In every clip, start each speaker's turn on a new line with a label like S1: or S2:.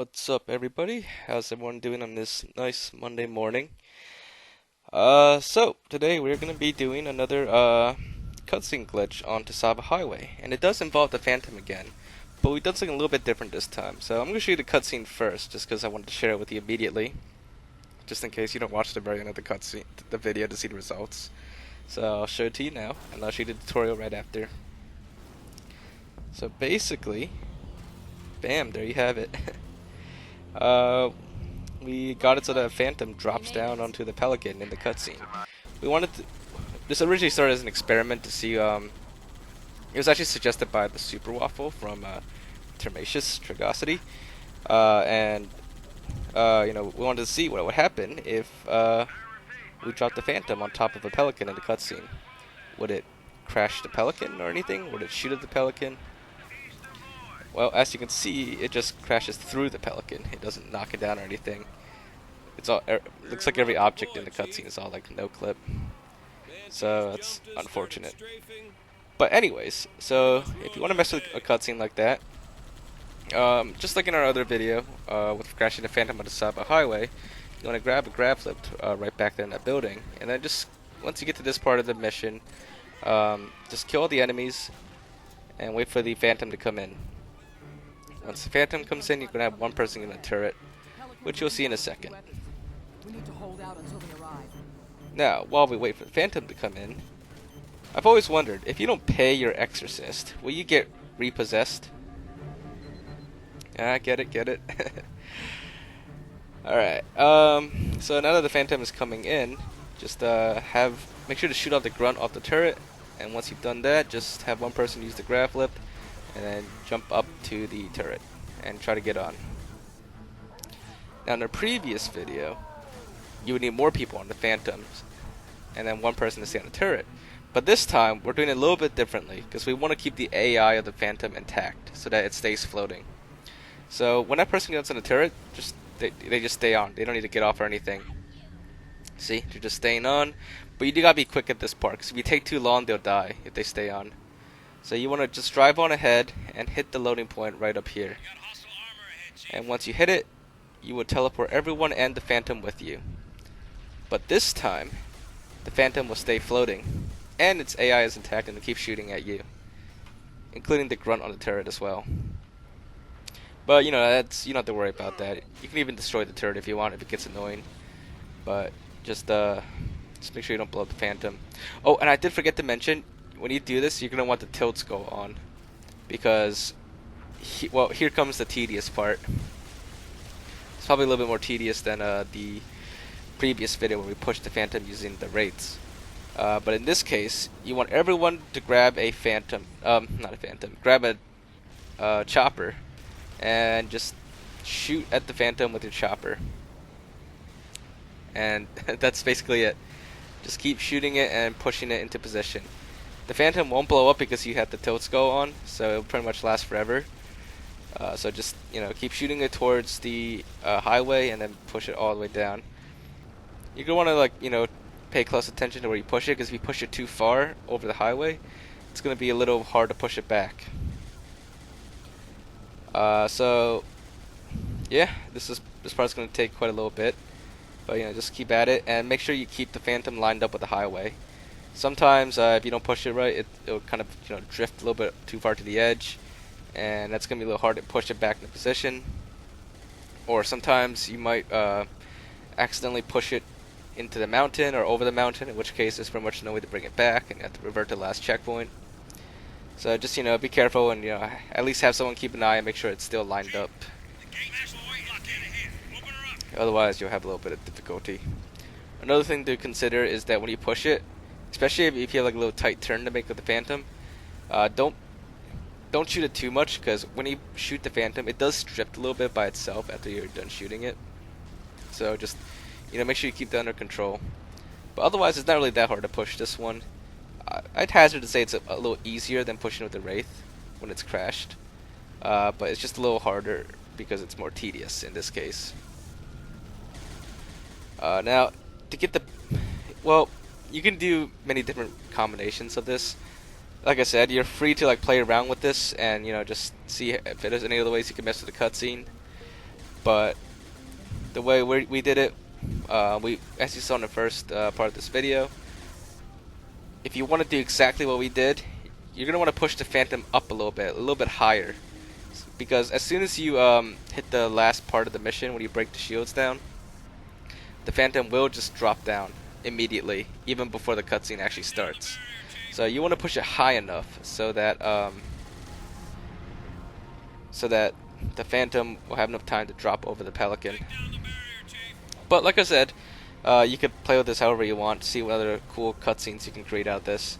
S1: What's up, everybody? How's everyone doing on this nice Monday morning? So today we're gonna be doing another cutscene glitch on Tsavo Highway, and it does involve the Phantom again, but we've done something a little bit different this time. So I'm gonna show you the cutscene first, just because I wanted to share it with you immediately, just in case you don't watch the very end of the cutscene, the video to see the results. So I'll show it to you now, and I'll show you the tutorial right after. So basically, bam, there you have it. uh, we got it so that Phantom drops down onto the Pelican in the cutscene. We wanted to, this originally started as an experiment to see. It was actually suggested by the Super Waffle from Termatius Trigosity, and we wanted to see what would happen if we dropped the Phantom on top of a Pelican in the cutscene. Would it crash the Pelican or anything? Would it shoot at the Pelican? Well, as you can see, it just crashes through the Pelican. It doesn't knock it down or anything. It's all looks like every object in the cutscene is all like no clip. So that's unfortunate. But anyways, so if you want to mess with a cutscene like that, just like in our other video with crashing the Phantom on the Tsavo Highway, you want to grab a grab lift right back there in that building, and then just once you get to this part of the mission, just kill all the enemies and wait for the Phantom to come in. Once the Phantom comes in, you're gonna have one person in a turret, which you'll see in a second. Now, while we wait for the Phantom to come in, I've always wondered, if you don't pay your exorcist, will you get repossessed? Ah, get it. Alright, so now that the Phantom is coming in, just make sure to shoot off the grunt off the turret, and once you've done that, just have one person use the grab lift, and then jump up to the turret, and try to get on. Now in the previous video, you would need more people on the Phantoms, and then one person to stay on the turret. But this time, we're doing it a little bit differently, because we want to keep the AI of the Phantom intact, so that it stays floating. So when that person gets on the turret, they just stay on. They don't need to get off or anything. See, they're just staying on. But you do gotta be quick at this part, because if you take too long, they'll die if they stay on. So you want to just drive on ahead and hit the loading point right up here. And once you hit it, you will teleport everyone and the Phantom with you. But this time, the Phantom will stay floating, and its AI is intact and will keep shooting at you, including the grunt on the turret as well. But you don't have to worry about that. You can even destroy the turret if you want, if it gets annoying. But just make sure you don't blow up the Phantom. Oh, and I did forget to mention, when you do this, you're gonna want the tilt skull on, because here comes the tedious part. It's probably a little bit more tedious than the previous video where we pushed the Phantom using the wraiths. But in this case, you want everyone to grab a Phantom, not a Phantom, grab a chopper, and just shoot at the Phantom with your chopper. And that's basically it. Just keep shooting it and pushing it into position. The Phantom won't blow up because you have the tilt skull on, so it'll pretty much last forever. So just keep shooting it towards the highway and then push it all the way down. You're gonna want to pay close attention to where you push it, because if you push it too far over the highway, it's gonna be a little hard to push it back. So yeah, this part's gonna take quite a little bit, but just keep at it and make sure you keep the Phantom lined up with the highway. Sometimes if you don't push it right, it'll kind of drift a little bit too far to the edge, and that's gonna be a little hard to push it back into position. Or sometimes you might accidentally push it into the mountain or over the mountain, in which case there's pretty much no way to bring it back, and you have to revert to the last checkpoint. So just be careful, and at least have someone keep an eye and make sure it's still lined up. Otherwise, you'll have a little bit of difficulty. Another thing to consider is that when you push it, especially if you have like a little tight turn to make with the Phantom, don't shoot it too much, because when you shoot the Phantom, it does drift a little bit by itself after you're done shooting it. So just make sure you keep that under control. But otherwise, it's not really that hard to push this one. I'd hazard to say it's a little easier than pushing with the Wraith when it's crashed, but it's just a little harder because it's more tedious in this case. Now, to get you can do many different combinations of this. Like I said, you're free to play around with this and just see if there's any other ways you can mess with the cutscene. But the way we did it, we, as you saw in the first part of this video, if you want to do exactly what we did, you're gonna want to push the Phantom up a little bit higher, because as soon as you hit the last part of the mission, when you break the shields down, the Phantom will just drop down immediately, even before the cutscene actually starts. So you want to push it high enough so that the Phantom will have enough time to drop over the Pelican. But like I said, you could play with this however you want, see what other cool cutscenes you can create out of this.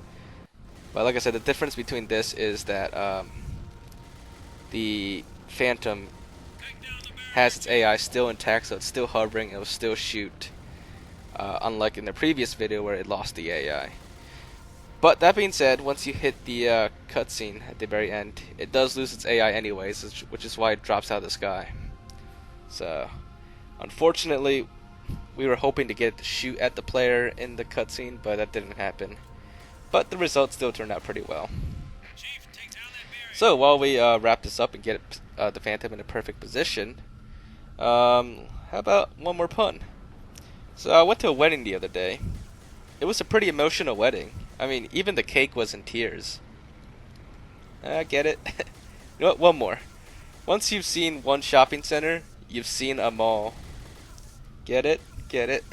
S1: But like I said, the difference between this is that the Phantom has its AI still intact, so it's still hovering, and it will still shoot, unlike in the previous video where it lost the AI. But that being said, once you hit the cutscene at the very end, it does lose its AI anyways, which is why it drops out of the sky. So, unfortunately, we were hoping to get it to shoot at the player in the cutscene, but that didn't happen. But the result still turned out pretty well. So while we wrap this up and get the Phantom in a perfect position, how about one more pun? So I went to a wedding the other day. It was a pretty emotional wedding. I mean, even the cake was in tears. Get it? You know what? One more. Once you've seen one shopping center, you've seen a mall. Get it? Get it?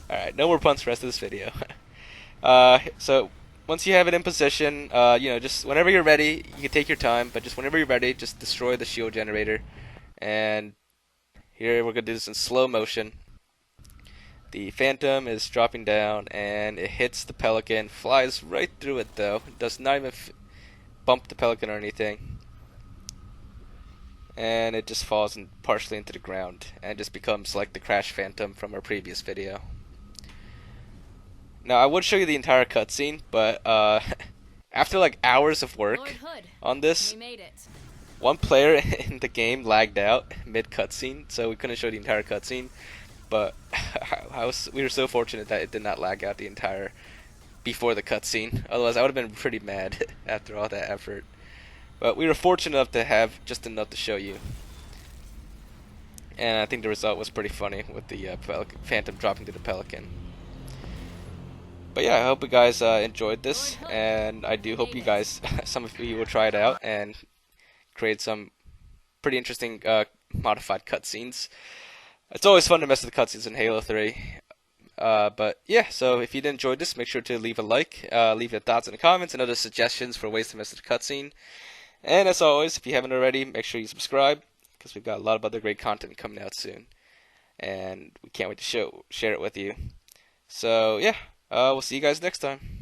S1: Alright, no more puns for the rest of this video. So once you have it in position, just whenever you're ready, you can take your time, but just whenever you're ready, just destroy the shield generator. And here we're going to do this in slow motion. The Phantom is dropping down, and it hits the Pelican, flies right through it though. It does not even bump the Pelican or anything. And it just falls partially into the ground, and just becomes like the Crash Phantom from our previous video. Now I would show you the entire cutscene, but after like hours of work on this, one player in the game lagged out mid cutscene, so we couldn't show the entire cutscene. But we were so fortunate that it did not lag out the entire before the cutscene. Otherwise, I would have been pretty mad after all that effort. But we were fortunate enough to have just enough to show you. And I think the result was pretty funny with the Phantom dropping to the Pelican. But yeah, I hope you guys enjoyed this, and I do hope you guys, some of you will try it out and create some pretty interesting modified cutscenes. It's always fun to mess with the cutscenes in Halo 3. But yeah, so if you did enjoy this, make sure to leave a like, leave your thoughts in the comments, and other suggestions for ways to mess with the cutscene. And as always, if you haven't already, make sure you subscribe, because we've got a lot of other great content coming out soon. And we can't wait to share it with you. So yeah, we'll see you guys next time.